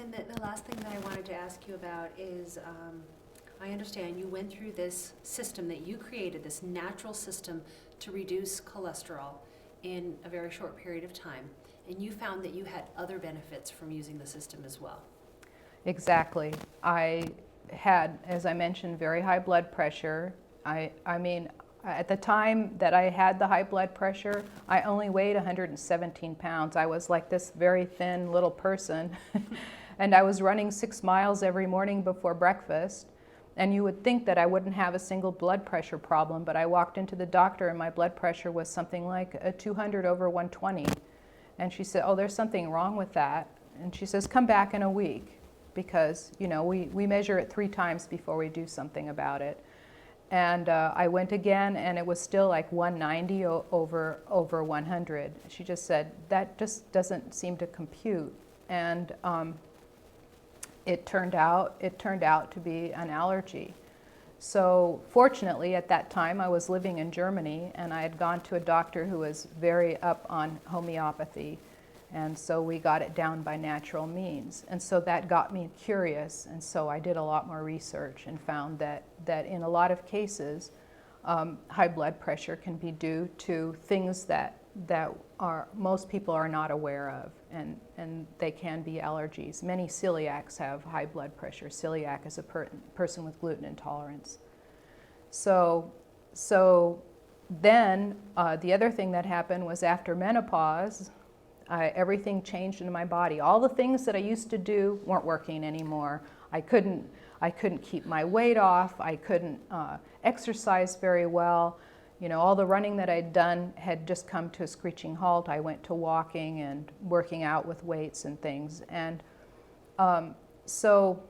And then the last thing that I wanted to ask you about is, I understand you went through this system that you created, this natural system to reduce cholesterol in a very short period of time, and you found that you had other benefits from using the system as well. Exactly. I had, as I mentioned, very high blood pressure. I mean, at the time that I had the high blood pressure, I only weighed 117 pounds. I was like this very thin little person. And I was running 6 miles every morning before breakfast. And you would think that I wouldn't have a single blood pressure problem, but I walked into the doctor and my blood pressure was something like a 200 over 120. And she said, oh, there's something wrong with that. And she says, come back in a week, because we measure it 3 times before we do something about it. And I went again, and it was still like 190 over 100. She just said, that just doesn't seem to compute. And it turned out to be an allergy. So fortunately, at that time, I was living in Germany, and I had gone to a doctor who was very up on homeopathy. And so we got it down by natural means. And so that got me curious. And so I did a lot more research and found that in a lot of cases, high blood pressure can be due to things that most people are not aware of. And they can be allergies. Many celiacs have high blood pressure. Celiac is a person with gluten intolerance. So then the other thing that happened was after menopause, everything changed in my body. All the things that I used to do weren't working anymore. I couldn't keep my weight off. I couldn't exercise very well. All the running that I'd done had just come to a screeching halt. I went to walking and working out with weights and things. And so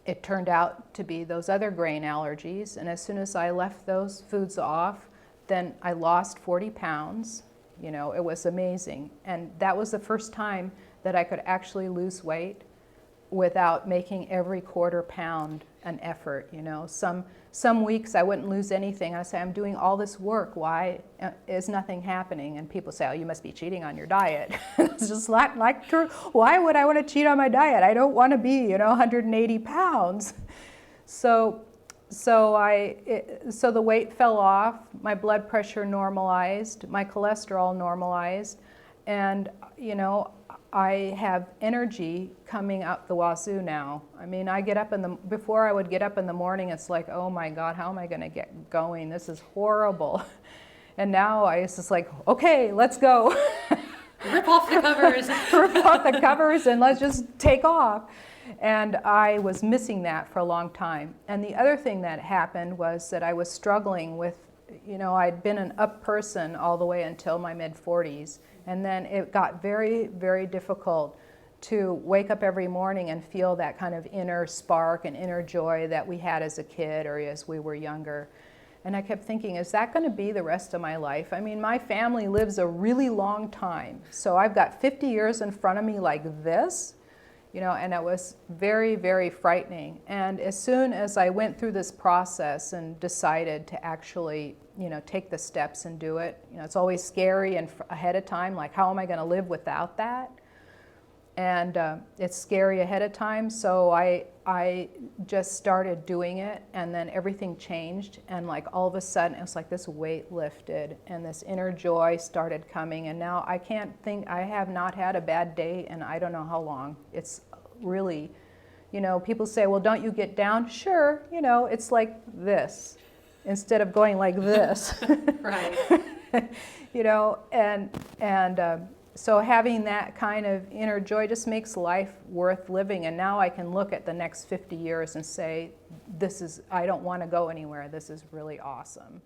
it turned out to be those other grain allergies. And as soon as I left those foods off, then I lost 40 pounds. It was amazing. And that was the first time that I could actually lose weight without making every quarter pound an effort. Some weeks I wouldn't lose anything. I say, I'm doing all this work. Why is nothing happening? And people say, oh, you must be cheating on your diet. It's just like true. Why would I want to cheat on my diet? I don't want to be, 180 pounds. So the weight fell off, my blood pressure normalized, my cholesterol normalized, and I have energy coming out the wazoo now. I mean, before I would get up in the morning, it's like, oh my God, how am I going to get going? This is horrible. And now it's just like, okay, let's go. Rip off the covers. Rip off the covers and let's just take off. And I was missing that for a long time. And the other thing that happened was that I was struggling with, I'd been an up person all the way until my mid-40s. And then it got very, very difficult to wake up every morning and feel that kind of inner spark and inner joy that we had as a kid or as we were younger. And I kept thinking, is that going to be the rest of my life? I mean, my family lives a really long time. So I've got 50 years in front of me like this. And it was very, very frightening. And as soon as I went through this process and decided to actually, take the steps and do it, it's always scary and ahead of time, like, how am I going to live without that? And it's scary ahead of time. So I just started doing it, and then everything changed. And like all of a sudden, it was like this weight lifted and this inner joy started coming. And now I have not had a bad day in I don't know how long. It's really, people say, well, don't you get down? Sure, it's like this instead of going like this. Right. So having that kind of inner joy just makes life worth living. And now I can look at the next 50 years and say, I don't want to go anywhere. This is really awesome.